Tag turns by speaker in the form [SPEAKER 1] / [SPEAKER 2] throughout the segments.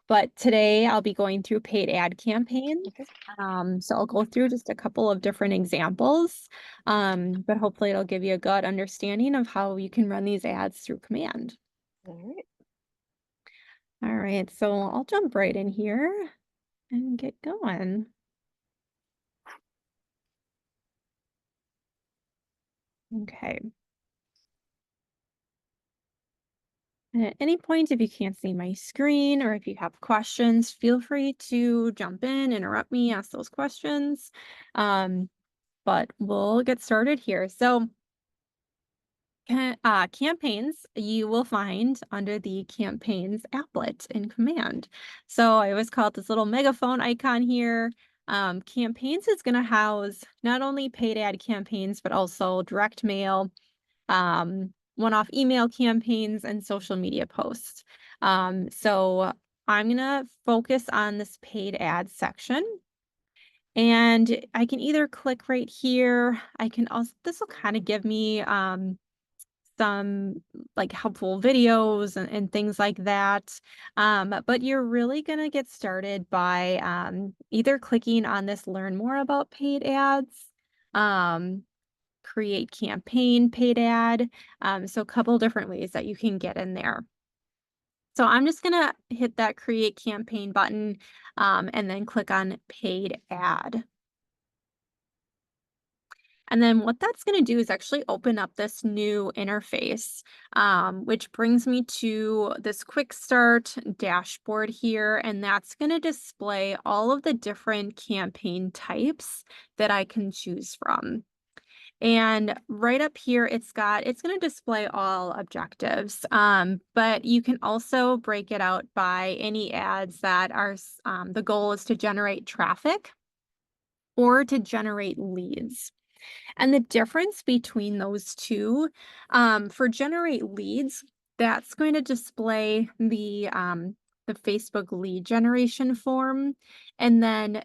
[SPEAKER 1] but today I'll be going through paid ad campaigns.
[SPEAKER 2] Okay.
[SPEAKER 1] So I'll go through just a couple of different examples, but hopefully it'll give you a good understanding of how you can run these ads through command.
[SPEAKER 2] All right.
[SPEAKER 1] All right, so I'll jump right in here and get going. Okay. And at any point, if you can't see my screen or if you have questions, feel free to jump in, interrupt me, ask those questions. Um, but we'll get started here. So, campaigns you will find under the campaigns applet in command. So I always call it this little megaphone icon here. Campaigns is going to house not only paid ad campaigns, but also direct mail, one-off email campaigns, and social media posts. So I'm going to focus on this paid ad section. And I can either click right here. I can also, this will kind of give me some like helpful videos and things like that. But you're really going to get started by either clicking on this learn more about paid ads, um, create campaign paid ad. So a couple different ways that you can get in there. So I'm just going to hit that create campaign button and then click on paid ad. And then what that's going to do is actually open up this new interface, which brings me to this quick start dashboard here. And that's going to display all of the different campaign types that I can choose from. And right up here, it's going to display all objectives, but you can also break it out by any ads that are, the goal is to generate traffic or to generate leads. And the difference between those two, for generate leads, that's going to display the Facebook lead generation form, and then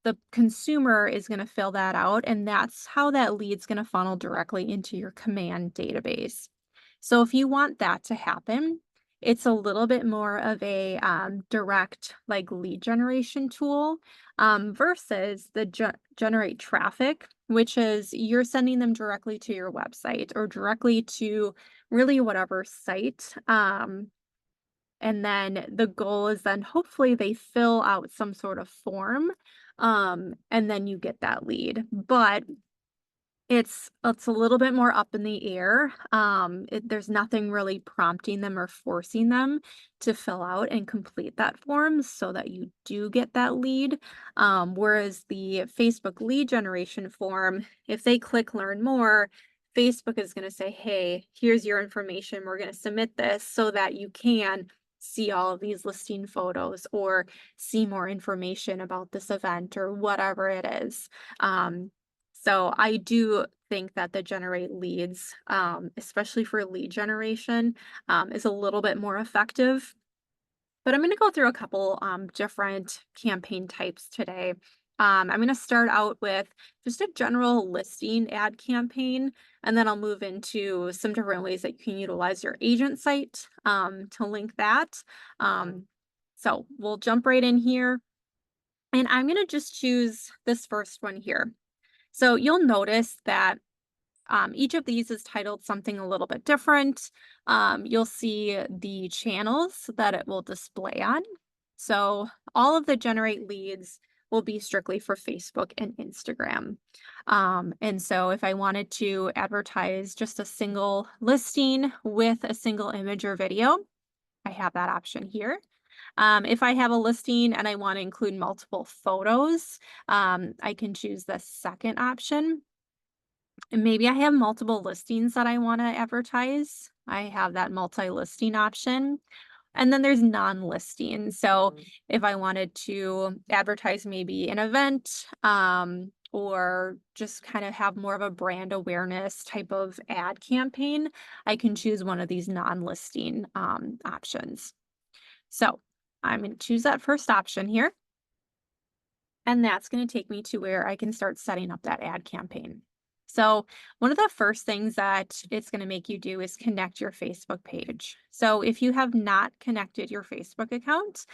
[SPEAKER 1] the consumer is going to fill that out, and that's how that lead's going to funnel directly into your command database. So if you want that to happen, it's a little bit more of a direct like lead generation tool versus the generate traffic, which is you're sending them directly to your website or directly to really whatever site. And then the goal is then hopefully they fill out some sort of form, and then you get that lead. But it's a little bit more up in the air. There's nothing really prompting them or forcing them to fill out and complete that form so that you do get that lead. Whereas the Facebook lead generation form, if they click learn more, Facebook is going to say, hey, here's your information. We're going to submit this so that you can see all of these listing photos or see more information about this event or whatever it is. So I do think that the generate leads, especially for lead generation, is a little bit more effective. But I'm going to go through a couple different campaign types today. I'm going to start out with just a general listing ad campaign, and then I'll move into some different ways that you can utilize your agent site to link that. So we'll jump right in here. And I'm going to just choose this first one here. So you'll notice that each of these is titled something a little bit different. You'll see the channels that it will display on. So all of the generate leads will be strictly for Facebook and Instagram. And so if I wanted to advertise just a single listing with a single image or video, I have that option here. If I have a listing and I want to include multiple photos, I can choose the second option. And maybe I have multiple listings that I want to advertise. I have that multi-listing option. And then there's non-listing. So if I wanted to advertise maybe an event, or just kind of have more of a brand awareness type of ad campaign, I can choose one of these non-listing options. So I'm going to choose that first option here. And that's going to take me to where I can start setting up that ad campaign. So one of the first things that it's going to make you do is connect your Facebook page. So if you have not connected your Facebook account,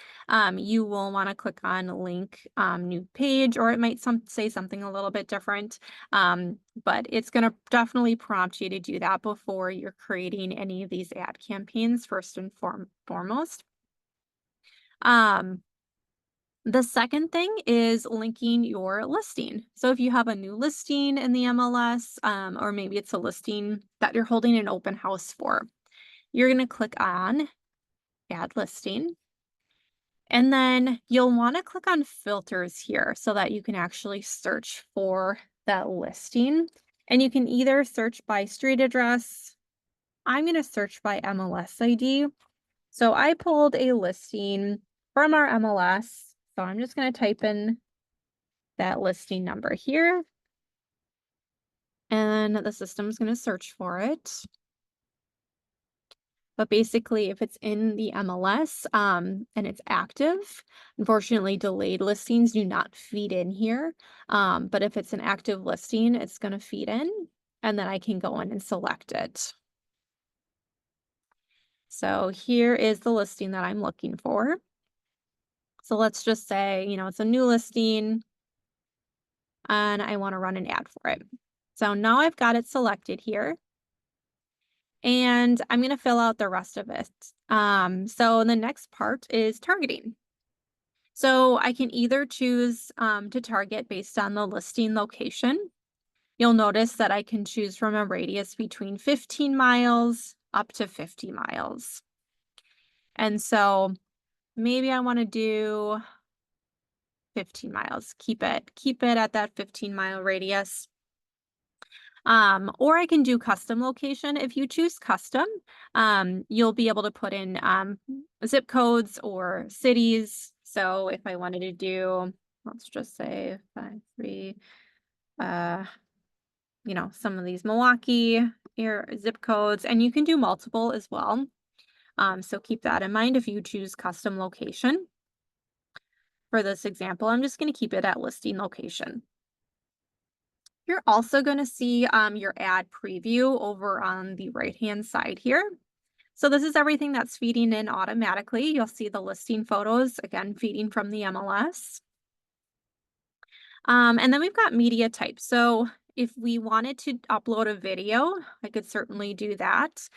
[SPEAKER 1] you will want to click on link new page, or it might say something a little bit different. But it's going to definitely prompt you to do that before you're creating any of these ad campaigns, first and foremost. Um, the second thing is linking your listing. So if you have a new listing in the MLS, or maybe it's a listing that you're holding an open house for, you're going to click on Add Listing. And then you'll want to click on Filters here so that you can actually search for that listing. And you can either search by street address. I'm going to search by MLS ID. So I pulled a listing from our MLS. So I'm just going to type in that listing number here, and the system's going to search for it. But basically, if it's in the MLS and it's active, unfortunately, delayed listings do not feed in here. But if it's an active listing, it's going to feed in, and then I can go in and select it. So here is the listing that I'm looking for. So let's just say, it's a new listing and I want to run an ad for it. So now I've got it selected here, and I'm going to fill out the rest of it. So the next part is targeting. So I can either choose to target based on the listing location. You'll notice that I can choose from a radius between 15 miles up to 50 miles. And so maybe I want to do 15 miles. Keep it at that 15-mile radius. Or I can do custom location. If you choose custom, you'll be able to put in zip codes or cities. So if I wanted to do, let's just say 53, some of these Milwaukee zip codes, and you can do multiple as well. So keep that in mind if you choose custom location. For this example, I'm just going to keep it at listing location. You're also going to see your ad preview over on the right-hand side here. So this is everything that's feeding in automatically. You'll see the listing photos, again, feeding from the MLS. And then we've got media type. So if we wanted to upload a video, I could certainly do that.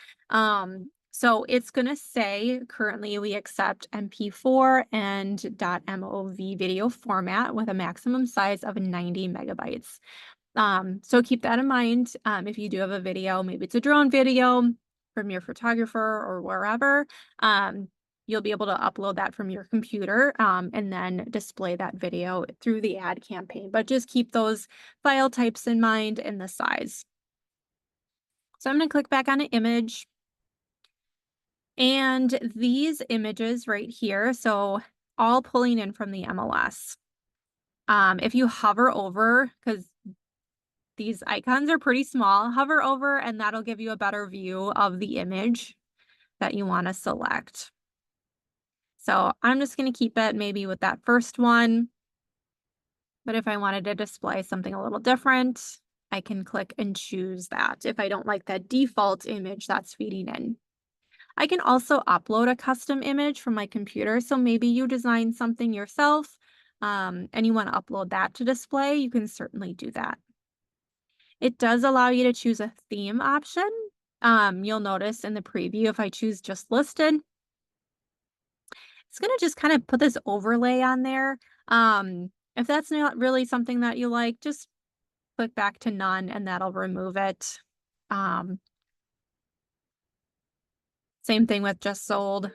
[SPEAKER 1] So it's going to say currently we accept MP4 and .mov video format with a maximum size of 90 megabytes. So keep that in mind. If you do have a video, maybe it's a drone video from your photographer or wherever, you'll be able to upload that from your computer and then display that video through the ad campaign. But just keep those file types in mind and the size. So I'm going to click back on an image. And these images right here, so all pulling in from the MLS. If you hover over, because these icons are pretty small, hover over and that'll give you a better view of the image that you want to select. So I'm just going to keep it maybe with that first one. But if I wanted to display something a little different, I can click and choose that if I don't like that default image that's feeding in. I can also upload a custom image from my computer. So maybe you design something yourself and you want to upload that to display, you can certainly do that. It does allow you to choose a theme option. You'll notice in the preview, if I choose just listed, it's going to just kind of put this overlay on there. If that's not really something that you like, just click back to none and that'll remove it. Same thing with just sold,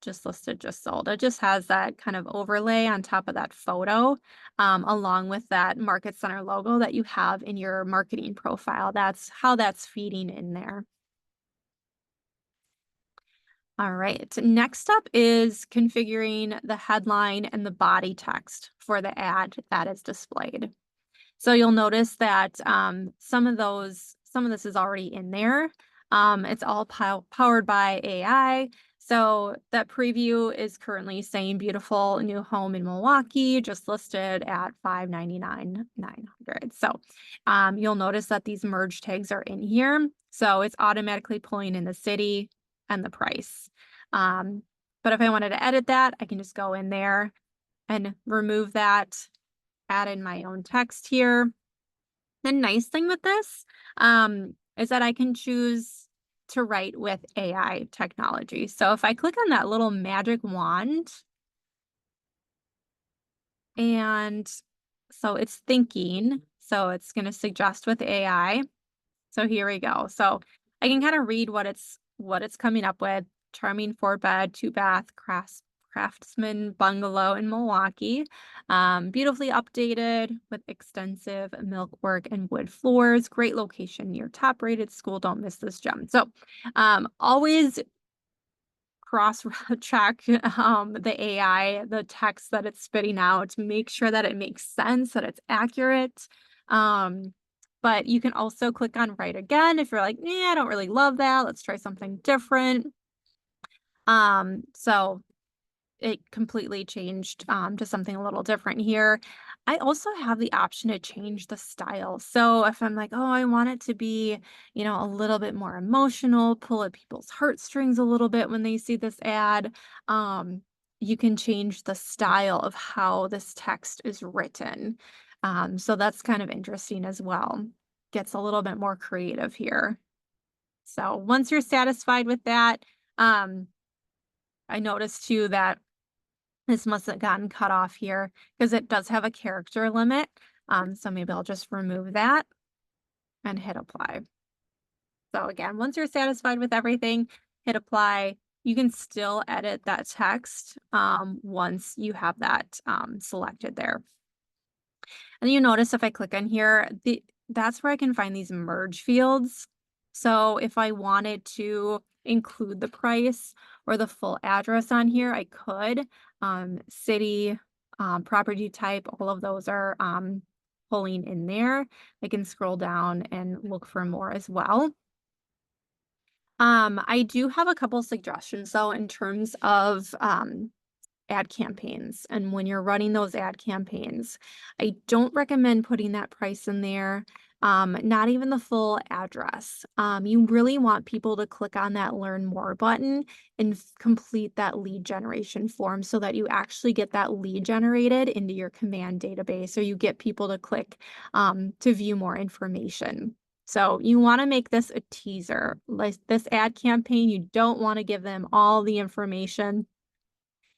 [SPEAKER 1] just listed, just sold. It just has that kind of overlay on top of that photo, along with that Market Center logo that you have in your marketing profile. That's how that's feeding in there. All right, next up is configuring the headline and the body text for the ad that is displayed. So you'll notice that some of this is already in there. It's all powered by AI. So that preview is currently saying beautiful new home in Milwaukee, just listed at 599,900. So you'll notice that these merge tags are in here. So it's automatically pulling in the city and the price. Um, but if I wanted to edit that, I can just go in there and remove that, add in my own text here. The nice thing with this is that I can choose to write with AI technology. So if I click on that little magic wand, and so it's thinking, so it's going to suggest with AI. So here we go. So I can kind of read what it's coming up with. Charming 4-bed, 2-bath craftsman bungalow in Milwaukee. Beautifully updated with extensive millwork and wood floors. Great location near top rated school. Don't miss this gem. So always cross check the AI, the text that it's spitting out to make sure that it makes sense, that it's accurate. But you can also click on write again if you're like, yeah, I don't really love that. Let's try something different. So it completely changed to something a little different here. I also have the option to change the style. So if I'm like, oh, I want it to be, a little bit more emotional, pull at people's heartstrings a little bit when they see this ad, um, you can change the style of how this text is written. So that's kind of interesting as well. Gets a little bit more creative here. So once you're satisfied with that, um, I noticed too that this must have gotten cut off here because it does have a character limit. So maybe I'll just remove that and hit apply. So again, once you're satisfied with everything, hit apply. You can still edit that text once you have that selected there. And you notice if I click on here, that's where I can find these merge fields. So if I wanted to include the price or the full address on here, I could. City, property type, all of those are pulling in there. I can scroll down and look for more as well. I do have a couple suggestions though in terms of ad campaigns. And when you're running those ad campaigns, I don't recommend putting that price in there, not even the full address. You really want people to click on that learn more button and complete that lead generation form so that you actually get that lead generated into your command database, or you get people to click to view more information. So you want to make this a teaser. Like this ad campaign, you don't want to give them all the information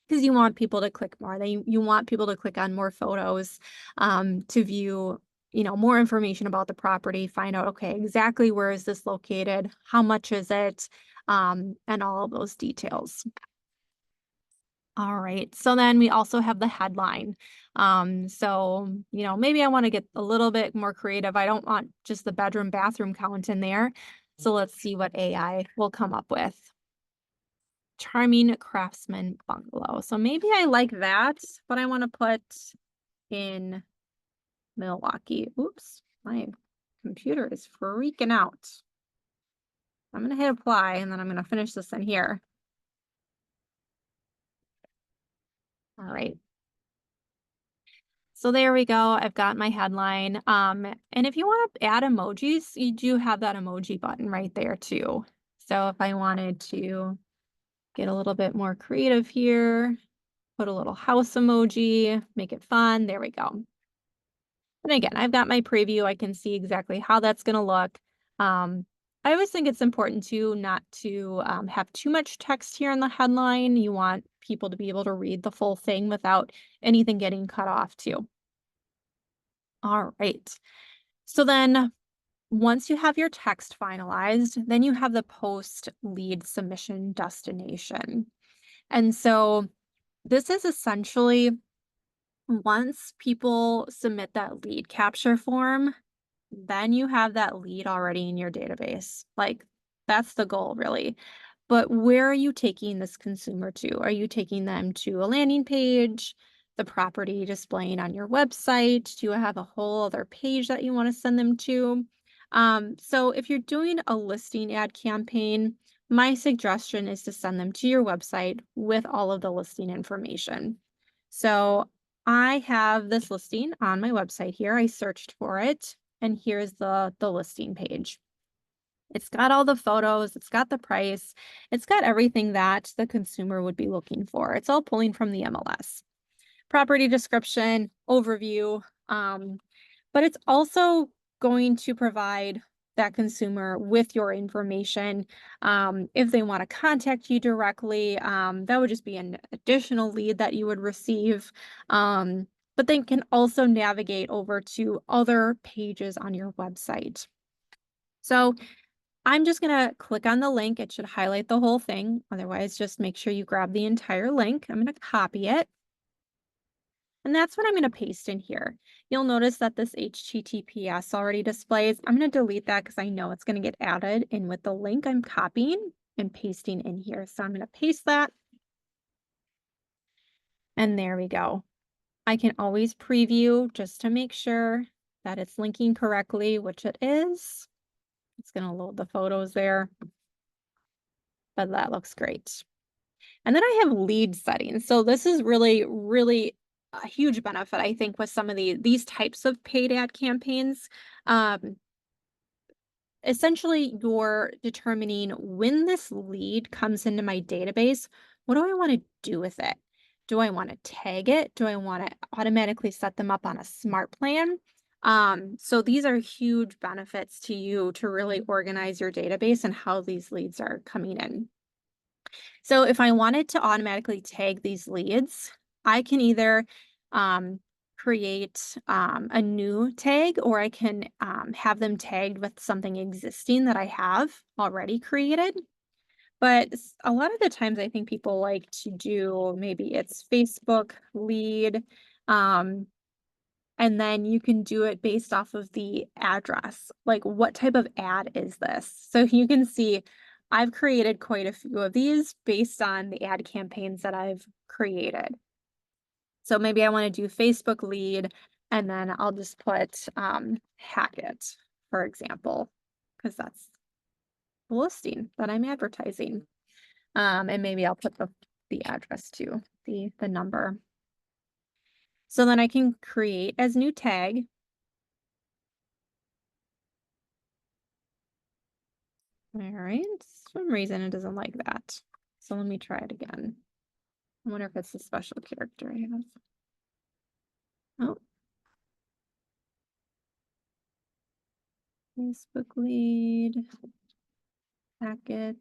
[SPEAKER 1] because you want people to click more. You want people to click on more photos to view, more information about the property, find out, okay, exactly where is this located? How much is it? And all of those details. All right. So then we also have the headline. So, maybe I want to get a little bit more creative. I don't want just the bedroom bathroom count in there. So let's see what AI will come up with. Charming craftsman bungalow. So maybe I like that, but I want to put in Milwaukee. Oops, my computer is freaking out. I'm going to hit apply and then I'm going to finish this in here. All right. So there we go. I've got my headline. And if you want to add emojis, you do have that emoji button right there too. So if I wanted to get a little bit more creative here, put a little house emoji, make it fun. There we go. And again, I've got my preview. I can see exactly how that's going to look. I always think it's important to not to have too much text here in the headline. You want people to be able to read the full thing without anything getting cut off too. All right. So then once you have your text finalized, then you have the post lead submission destination. And so this is essentially once people submit that lead capture form, then you have that lead already in your database. Like that's the goal, really. But where are you taking this consumer to? Are you taking them to a landing page, the property displaying on your website? Do you have a whole other page that you want to send them to? So if you're doing a listing ad campaign, my suggestion is to send them to your website with all of the listing information. So I have this listing on my website here. I searched for it, and here's the listing page. It's got all the photos, it's got the price, it's got everything that the consumer would be looking for. It's all pulling from the MLS. Property description, overview, but it's also going to provide that consumer with your information. If they want to contact you directly, that would just be an additional lead that you would receive. But they can also navigate over to other pages on your website. So I'm just going to click on the link. It should highlight the whole thing. Otherwise, just make sure you grab the entire link. I'm going to copy it. And that's what I'm going to paste in here. You'll notice that this HTTPS already displays. I'm going to delete that because I know it's going to get added in with the link I'm copying and pasting in here. So I'm going to paste that. And there we go. I can always preview just to make sure that it's linking correctly, which it is. It's going to load the photos there. But that looks great. And then I have lead settings. So this is really, really a huge benefit, I think, with some of these types of paid ad campaigns. Essentially, you're determining when this lead comes into my database, what do I want to do with it? Do I want to tag it? Do I want to automatically set them up on a smart plan? So these are huge benefits to you to really organize your database and how these leads are coming in. So if I wanted to automatically tag these leads, I can either create a new tag, or I can have them tagged with something existing that I have already created. But a lot of the times I think people like to do, maybe it's Facebook lead, and then you can do it based off of the address. Like, what type of ad is this? So you can see I've created quite a few of these based on the ad campaigns that I've created. So maybe I want to do Facebook lead, and then I'll just put Hackett, for example, because that's the listing that I'm advertising. And maybe I'll put the address too, the number. So then I can create as new tag. All right, for some reason it doesn't like that. So let me try it again. I wonder if it's a special character I have. Oh. Facebook lead, packet.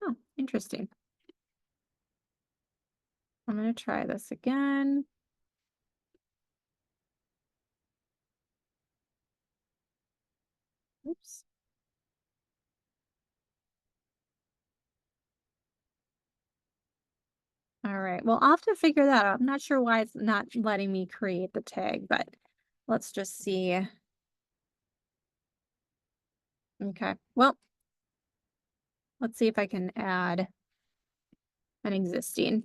[SPEAKER 1] Oh, interesting. I'm going to try this again. Oops. All right, well, I'll have to figure that out. I'm not sure why it's not letting me create the tag, but let's just see. Okay, well, let's see if I can add an existing.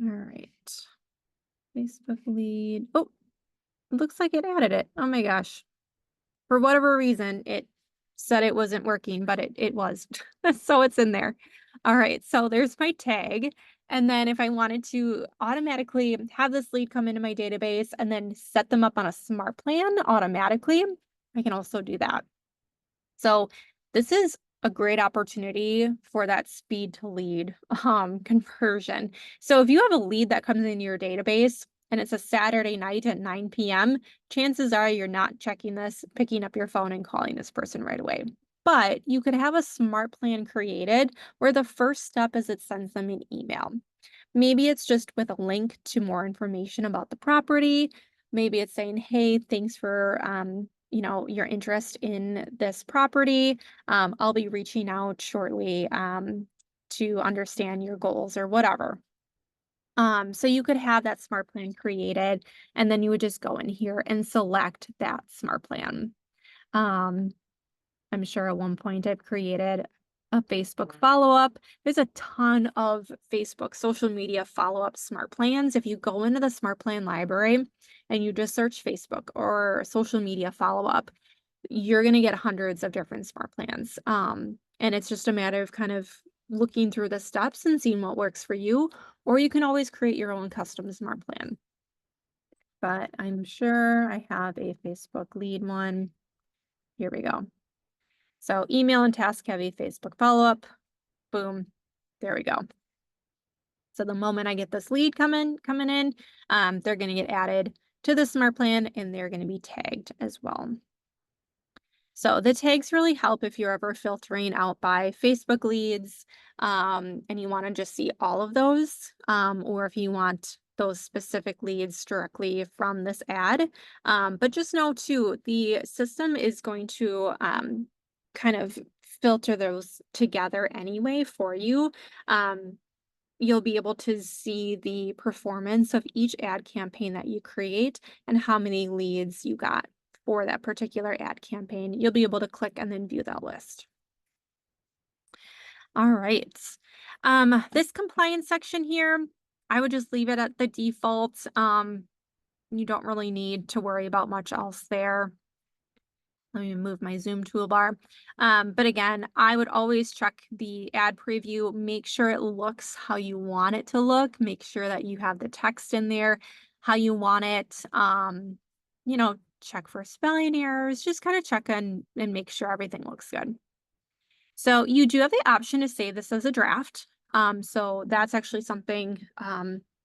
[SPEAKER 1] All right. Facebook lead. Oh, it looks like it added it. Oh my gosh. For whatever reason, it said it wasn't working, but it was. So it's in there. All right, so there's my tag. And then if I wanted to automatically have this lead come into my database and then set them up on a smart plan automatically, I can also do that. So this is a great opportunity for that speed to lead conversion. So if you have a lead that comes into your database and it's a Saturday night at 9 p.m., chances are you're not checking this, picking up your phone and calling this person right away. But you could have a smart plan created where the first step is it sends them an email. Maybe it's just with a link to more information about the property. Maybe it's saying, hey, thanks for your interest in this property. I'll be reaching out shortly to understand your goals or whatever. So you could have that smart plan created, and then you would just go in here and select that smart plan. I'm sure at one point I've created a Facebook follow-up. There's a ton of Facebook social media follow-up smart plans. If you go into the smart plan library and you just search Facebook or social media follow-up, you're going to get hundreds of different smart plans. And it's just a matter of kind of looking through the steps and seeing what works for you, or you can always create your own custom smart plan. But I'm sure I have a Facebook lead one. Here we go. So email and task heavy Facebook follow-up. Boom. There we go. So the moment I get this lead coming in, they're going to get added to the smart plan and they're going to be tagged as well. So the tags really help if you're ever filtering out by Facebook leads, and you want to just see all of those, or if you want those specific leads directly from this ad. But just know too, the system is going to kind of filter those together anyway for you. You'll be able to see the performance of each ad campaign that you create and how many leads you got for that particular ad campaign. You'll be able to click and then view that list. All right. This compliance section here, I would just leave it at the default. You don't really need to worry about much else there. Let me move my Zoom toolbar. But again, I would always check the ad preview, make sure it looks how you want it to look, make sure that you have the text in there how you want it. Check for spelling errors, just kind of check and make sure everything looks good. So you do have the option to save this as a draft. So that's actually something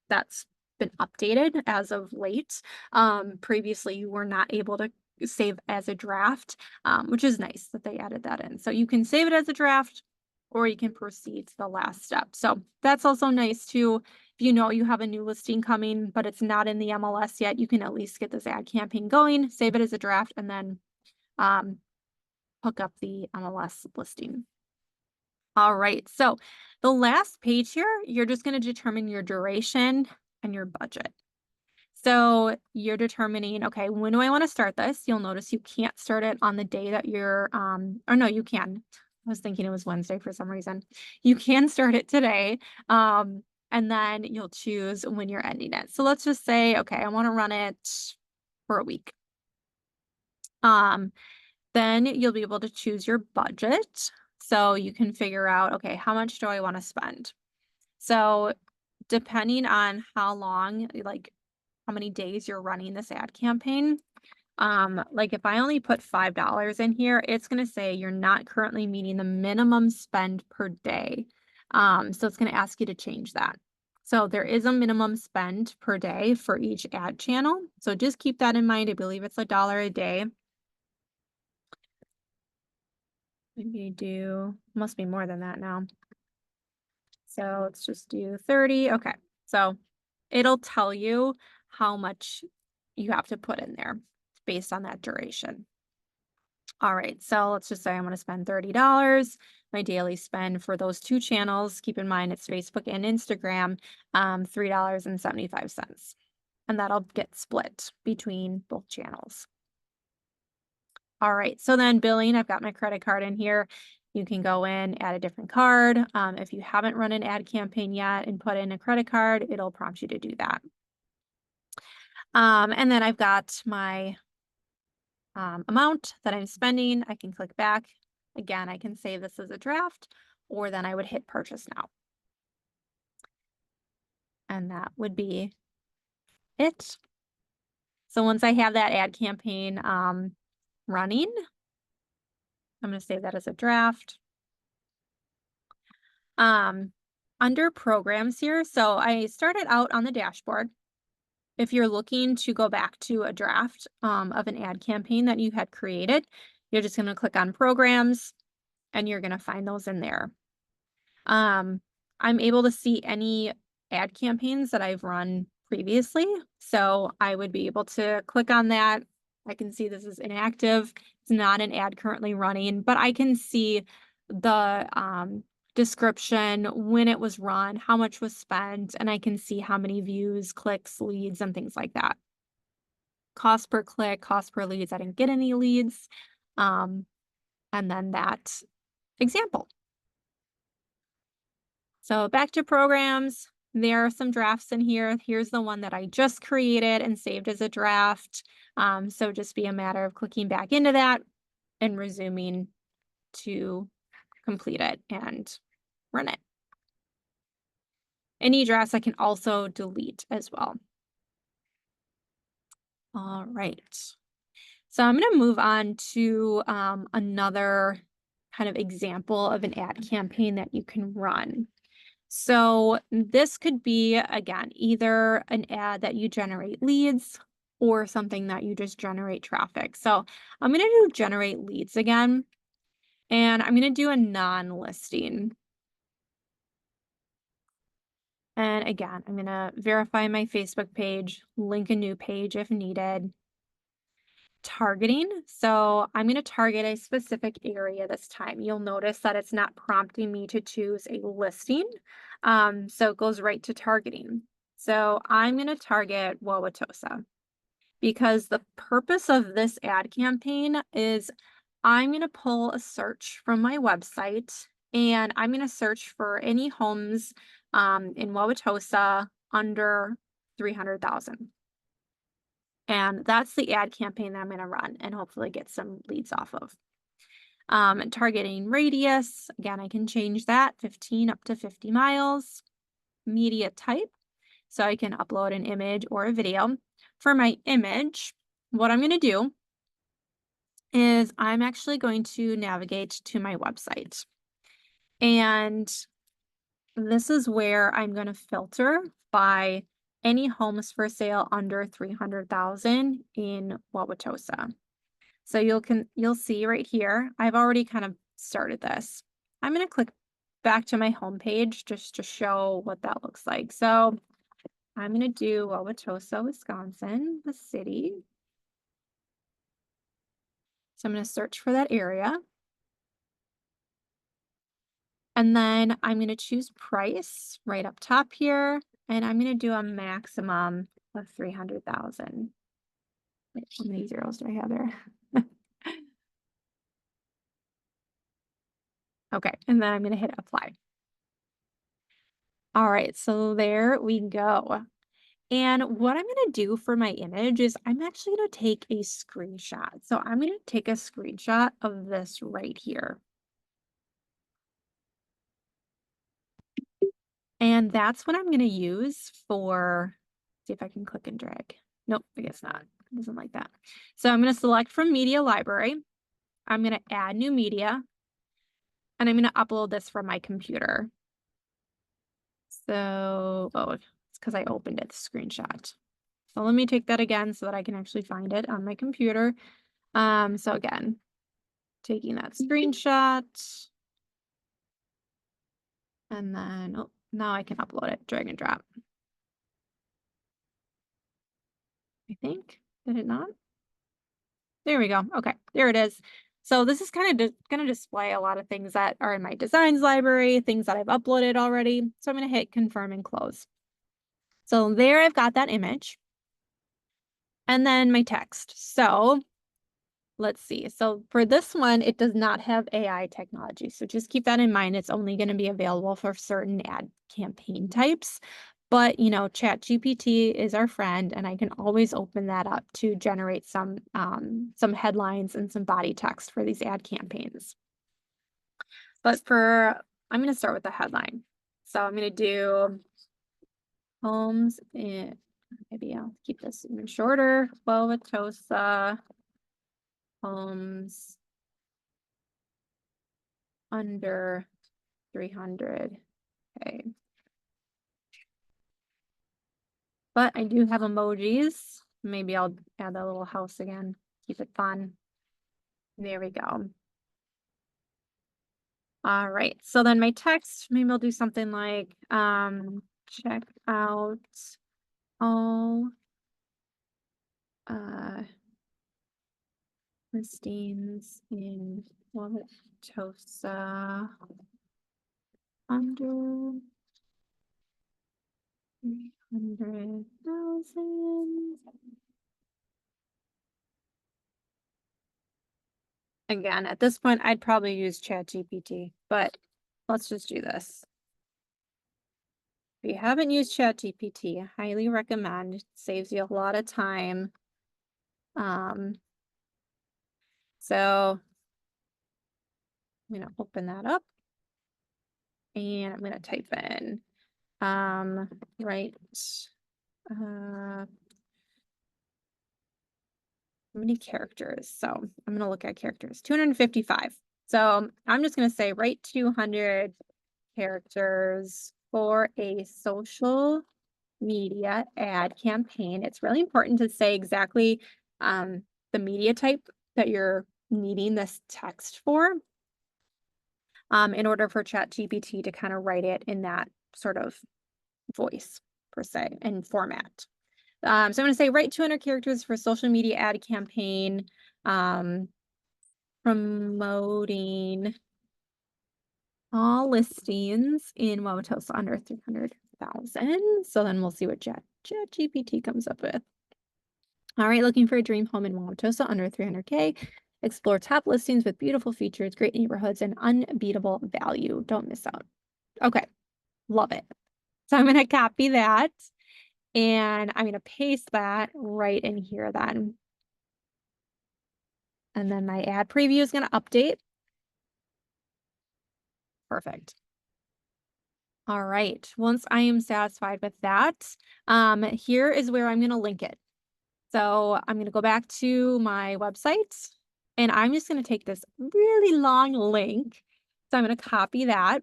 [SPEAKER 1] that's been updated as of late. Previously, you were not able to save as a draft, which is nice that they added that in. So you can save it as a draft or you can proceed to the last step. So that's also nice too. If you know you have a new listing coming, but it's not in the MLS yet, you can at least get this ad campaign going, save it as a draft, and then hook up the MLS listing. All right, so the last page here, you're just going to determine your duration and your budget. So you're determining, okay, when do I want to start this? You'll notice you can't start it on the day that you're, or no, you can. I was thinking it was Wednesday for some reason. You can start it today. And then you'll choose when you're ending it. So let's just say, okay, I want to run it for a week. Then you'll be able to choose your budget. So you can figure out, okay, how much do I want to spend? So depending on how long, like how many days you're running this ad campaign, like if I only put $5 in here, it's going to say you're not currently meeting the minimum spend per day. So it's going to ask you to change that. So there is a minimum spend per day for each ad channel. So just keep that in mind. I believe it's $1 a day. Maybe must be more than that now. So let's just do 30. Okay. So it'll tell you how much you have to put in there based on that duration. All right. So let's just say I'm going to spend $30. My daily spend for those two channels, keep in mind it's Facebook and Instagram, $3.75. And that'll get split between both channels. All right, so then billing, I've got my credit card in here. You can go in, add a different card. If you haven't run an ad campaign yet and put in a credit card, it'll prompt you to do that. And then I've got my amount that I'm spending. I can click back. Again, I can save this as a draft, or then I would hit purchase now. And that would be it. So once I have that ad campaign running, I'm going to save that as a draft. Under programs here, so I started out on the dashboard. If you're looking to go back to a draft of an ad campaign that you had created, you're just going to click on programs and you're going to find those in there. I'm able to see any ad campaigns that I've run previously. So I would be able to click on that. I can see this is inactive. It's not an ad currently running, but I can see the description, when it was run, how much was spent, and I can see how many views, clicks, leads, and things like that. Cost per click, cost per leads. I didn't get any leads. And then that example. So back to programs. There are some drafts in here. Here's the one that I just created and saved as a draft. So just be a matter of clicking back into that and resuming to complete it and run it. Any drafts I can also delete as well. All right. So I'm going to move on to another kind of example of an ad campaign that you can run. So this could be, again, either an ad that you generate leads or something that you just generate traffic. So I'm going to do generate leads again, and I'm going to do a non-listing. And again, I'm going to verify my Facebook page, link a new page if needed. Targeting. So I'm going to target a specific area this time. You'll notice that it's not prompting me to choose a listing. So it goes right to targeting. So I'm going to target Wauwatosa because the purpose of this ad campaign is I'm going to pull a search from my website and I'm going to search for any homes in Wauwatosa under 300,000. And that's the ad campaign that I'm going to run and hopefully get some leads off of. Targeting radius, again, I can change that 15 up to 50 miles. Media type, so I can upload an image or a video. For my image, what I'm going to do is I'm actually going to navigate to my website. And this is where I'm going to filter by any homes for sale under 300,000 in Wauwatosa. So you'll see right here, I've already kind of started this. I'm going to click back to my home page just to show what that looks like. So I'm going to do Wauwatosa, Wisconsin, the city. So I'm going to search for that area. And then I'm going to choose price right up top here. And I'm going to do a maximum of 300,000. Wait, how many zeros do I have there? Okay, and then I'm going to hit apply. All right, so there we go. And what I'm going to do for my image is I'm actually going to take a screenshot. So I'm going to take a screenshot of this right here. And that's what I'm going to use for, see if I can click and drag. Nope, I guess not. It doesn't like that. So I'm going to select from media library. I'm going to add new media. And I'm going to upload this from my computer. So, oh, it's because I opened it, the screenshot. So let me take that again so that I can actually find it on my computer. So again, taking that screenshot. And then, oh, now I can upload it, drag and drop. I think, did it not? There we go. Okay, there it is. So this is kind of going to display a lot of things that are in my designs library, things that I've uploaded already. So I'm going to hit confirm and close. So there I've got that image. And then my text. So let's see. So for this one, it does not have AI technology. So just keep that in mind. It's only going to be available for certain ad campaign types. But, you know, ChatGPT is our friend, and I can always open that up to generate some headlines and some body text for these ad campaigns. But I'm going to start with the headline. So I'm going to do homes in, maybe I'll keep this even shorter. Wauwatosa homes under 300K. But I do have emojis. Maybe I'll add that little house again. Keep it fun. There we go. All right. So then my text, maybe I'll do something like check out all listings in Wauwatosa under 300,000. Again, at this point, I'd probably use ChatGPT, but let's just do this. If you haven't used ChatGPT, I highly recommend. It saves you a lot of time. Um, so I'm gonna open that up and I'm gonna type in right how many characters. So I'm gonna look at characters. 255. So I'm just gonna say write 200 characters for a social media ad campaign. It's really important to say exactly the media type that you're needing this text for, in order for ChatGPT to kind of write it in that sort of voice per se and format. So I'm going to say write 200 characters for social media ad campaign, um, promoting all listings in Wauwatosa under 300,000. So then we'll see what ChatGPT comes up with. All right, looking for a dream home in Wauwatosa under 300K. Explore top listings with beautiful features, great neighborhoods, and unbeatable value. Don't miss out. Okay, love it. So I'm going to copy that and I'm going to paste that right in here then. And then my ad preview is going to update. Perfect. All right. Once I am satisfied with that, here is where I'm going to link it. So I'm going to go back to my website and I'm just going to take this really long link. So I'm going to copy that,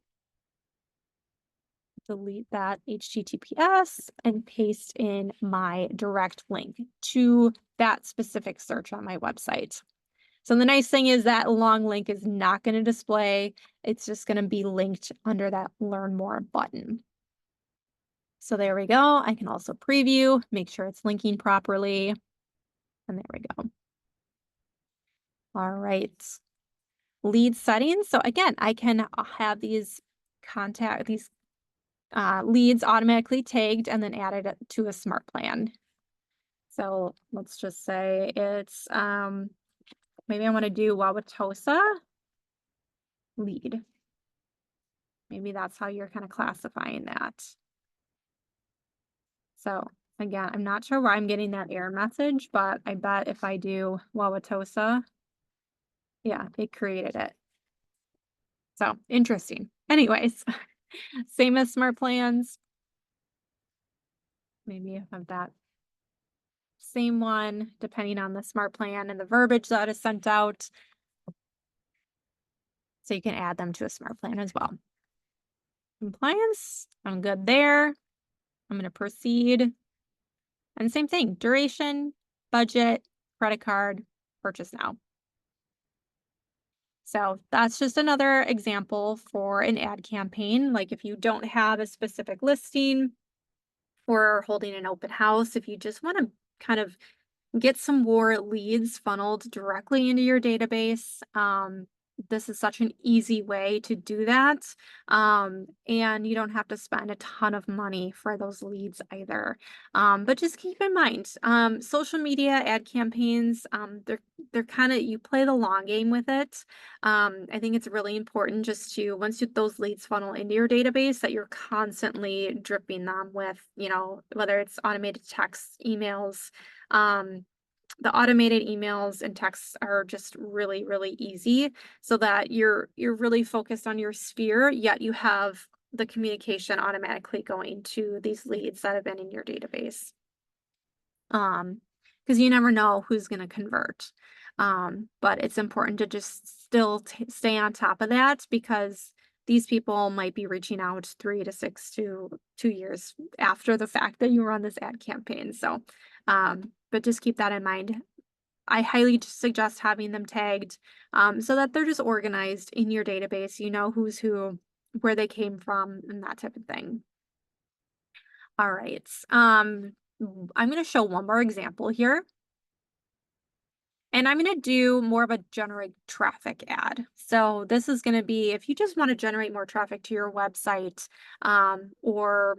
[SPEAKER 1] delete that HTTPS and paste in my direct link to that specific search on my website. So the nice thing is that long link is not going to display. It's just going to be linked under that learn more button. So there we go. I can also preview, make sure it's linking properly. And there we go. All right. Lead settings. So again, I can have these leads automatically tagged and then added to a smart plan. So let's just say it's, maybe I want to do Wauwatosa lead. Maybe that's how you're kind of classifying that. So again, I'm not sure where I'm getting that error message, but I bet if I do Wauwatosa, yeah, it created it. So interesting. Anyways, same as smart plans. Maybe I have that same one, depending on the smart plan and the verbiage that is sent out. So you can add them to a smart plan as well. Compliance, I'm good there. I'm going to proceed. And same thing, duration, budget, credit card, purchase now. So that's just another example for an ad campaign. Like if you don't have a specific listing or holding an open house, if you just want to kind of get some more leads funneled directly into your database. This is such an easy way to do that. And you don't have to spend a ton of money for those leads either. But just keep in mind, social media ad campaigns, they're kind of, you play the long game with it. I think it's really important just to, once those leads funnel into your database, that you're constantly dripping them with, whether it's automated text, emails, the automated emails and texts are just really, really easy so that you're really focused on your sphere, yet you have the communication automatically going to these leads that have been in your database. Because you never know who's going to convert. But it's important to just still stay on top of that because these people might be reaching out 3 to 6 to 2 years after the fact that you run this ad campaign. So, but just keep that in mind. I highly suggest having them tagged, so that they're just organized in your database. You know who's who, where they came from, and that type of thing. All right. I'm going to show one more example here. And I'm going to do more of a generate traffic ad. So this is going to be if you just want to generate more traffic to your website, or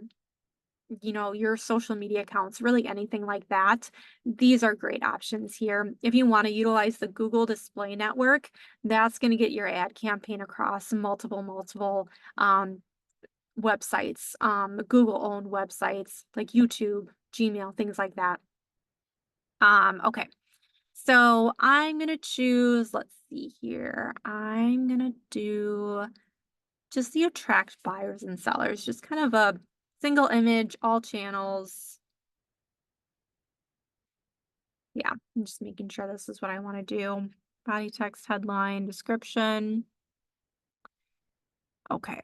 [SPEAKER 1] your social media accounts, really anything like that. These are great options here. If you want to utilize the Google Display Network, that's going to get your ad campaign across multiple websites, Google owned websites like YouTube, Gmail, things like that. Okay. So I'm gonna choose, let's see here. I'm gonna do just the attract buyers and sellers, just kind of a single image, all channels. Yeah, I'm just making sure this is what I want to do. Body text, headline, description. Okay.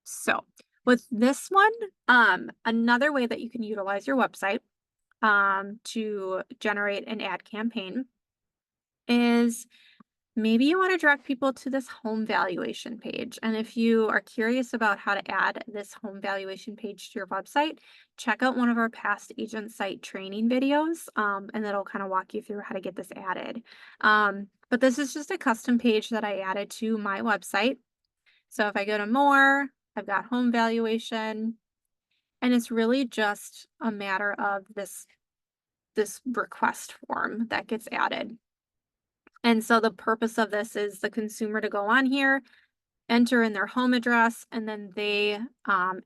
[SPEAKER 1] So with this one, another way that you can utilize your website to generate an ad campaign is maybe you want to direct people to this home valuation page. And if you are curious about how to add this home valuation page to your website, check out one of our past agent site training videos, and that'll kind of walk you through how to get this added. But this is just a custom page that I added to my website. So if I go to more, I've got home valuation, and it's really just a matter of this request form that gets added. And so the purpose of this is the consumer to go on here, enter in their home address, and then they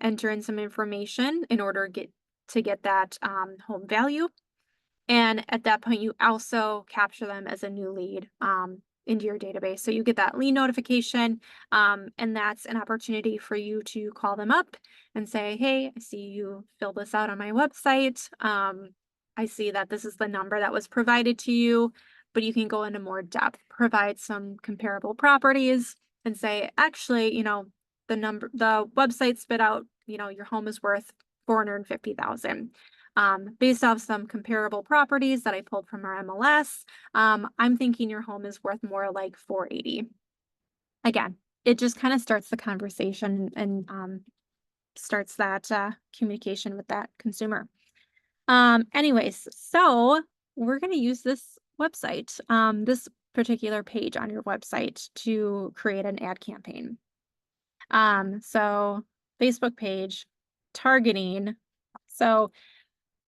[SPEAKER 1] enter in some information in order to get that home value. And at that point, you also capture them as a new lead into your database. So you get that lead notification, and that's an opportunity for you to call them up and say, hey, I see you filled this out on my website. I see that this is the number that was provided to you, but you can go into more depth, provide some comparable properties, and say, actually, the website spit out, your home is worth 450,000. Based off some comparable properties that I pulled from our MLS, I'm thinking your home is worth more like 480. Again, it just kind of starts the conversation and starts that communication with that consumer. Anyways, so we're going to use this website, this particular page on your website to create an ad campaign. So Facebook page, targeting. So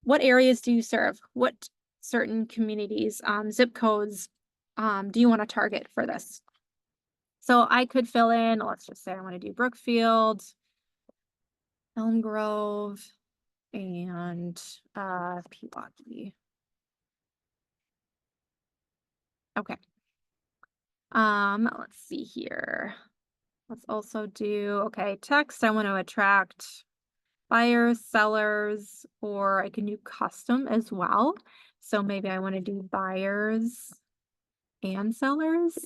[SPEAKER 1] what areas do you serve? What certain communities, zip codes, do you want to target for this? So I could fill in, let's just say I want to do Brookfield, Elm Grove, and Pewaukee. Okay. Let's see here. Let's also do, okay, text. I want to attract buyers, sellers, or I can do custom as well. So maybe I want to do buyers and sellers.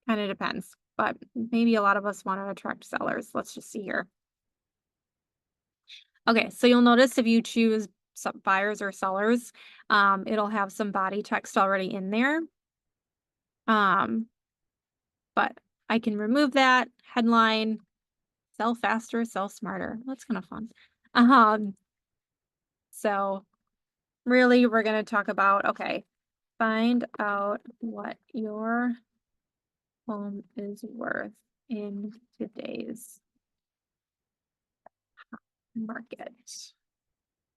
[SPEAKER 1] Kind of depends, but maybe a lot of us want to attract sellers. Let's just see here. Okay, so you'll notice if you choose some buyers or sellers, it'll have some body text already in there. But I can remove that headline, sell faster, sell smarter. That's kind of fun. Um, so really we're going to talk about, okay, find out what your home is worth in today's market.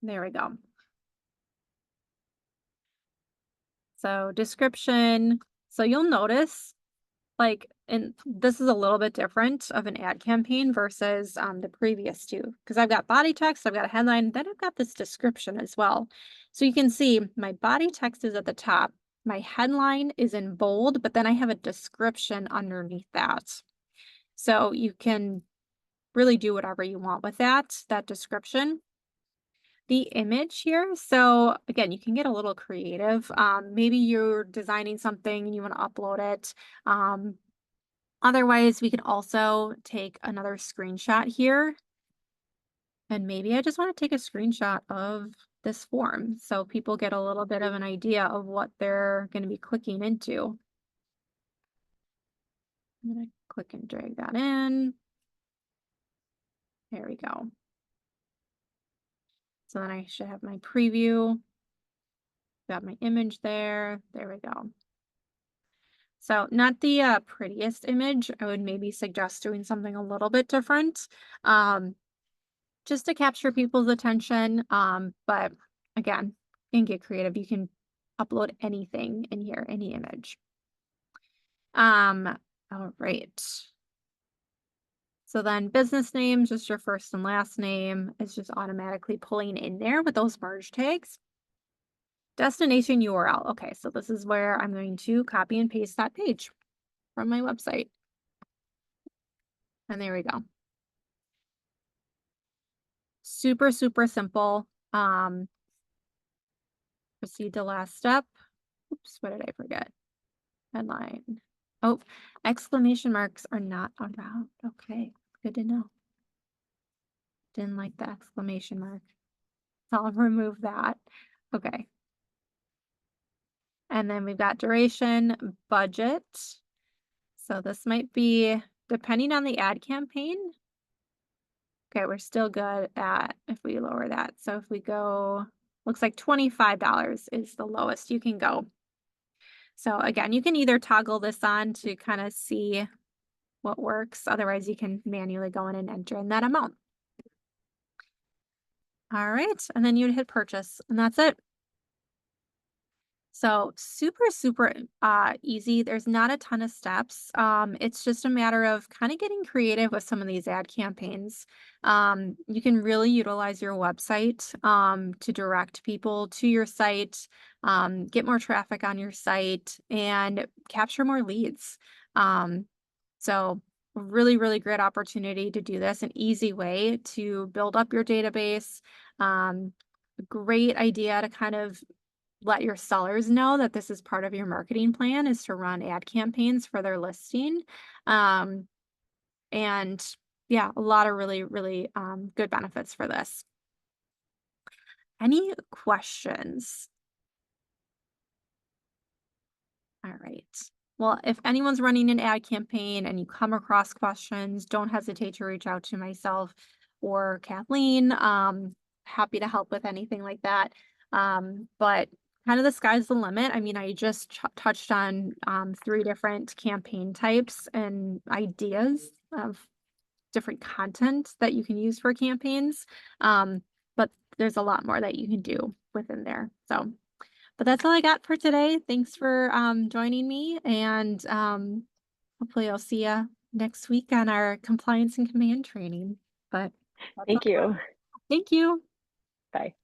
[SPEAKER 1] There we go. So description. So you'll notice like, and this is a little bit different of an ad campaign versus the previous two, because I've got body text, I've got a headline, then I've got this description as well. So you can see my body text is at the top, my headline is in bold, but then I have a description underneath that. So you can really do whatever you want with that description. The image here, so again, you can get a little creative. Maybe you're designing something and you want to upload it. Otherwise, we can also take another screenshot here. And maybe I just want to take a screenshot of this form so people get a little bit of an idea of what they're going to be clicking into. I'm going to click and drag that in. There we go. So then I should have my preview. Got my image there. There we go. So not the prettiest image. I would maybe suggest doing something a little bit different. Just to capture people's attention. But again, you can get creative. You can upload anything in here, any image. All right. So then business name, just your first and last name is just automatically pulling in there with those merge tags. Destination URL. Okay, so this is where I'm going to copy and paste that page from my website. And there we go. Super, super simple. Proceed to last step. Oops, what did I forget? Headline. Oh, exclamation marks are not allowed. Okay, good to know. Didn't like the exclamation mark. So I'll remove that. Okay. And then we've got duration, budget. So this might be depending on the ad campaign. Okay, we're still good at if we lower that. So if we go, looks like $25 is the lowest you can go. So again, you can either toggle this on to kind of see what works. Otherwise, you can manually go in and enter in that amount. All right. And then you'd hit purchase and that's it. So super, super easy. There's not a ton of steps. It's just a matter of kind of getting creative with some of these ad campaigns. You can really utilize your website to direct people to your site, get more traffic on your site, and capture more leads. So really, really great opportunity to do this, an easy way to build up your database. Um, Great idea to kind of let your sellers know that this is part of your marketing plan is to run ad campaigns for their listing. Um, and yeah, a lot of really, really good benefits for this. Any questions? All right. Well, if anyone's running an ad campaign and you come across questions, don't hesitate to reach out to myself or Kathleen. Happy to help with anything like that. But kind of the sky's the limit. I mean, I just touched on 3 different campaign types and ideas of different content that you can use for campaigns. But there's a lot more that you can do within there. So but that's all I got for today. Thanks for joining me, and hopefully I'll see you next week on our compliance and command training. But that's all.
[SPEAKER 2] Thank you.
[SPEAKER 1] Thank you.
[SPEAKER 2] Bye.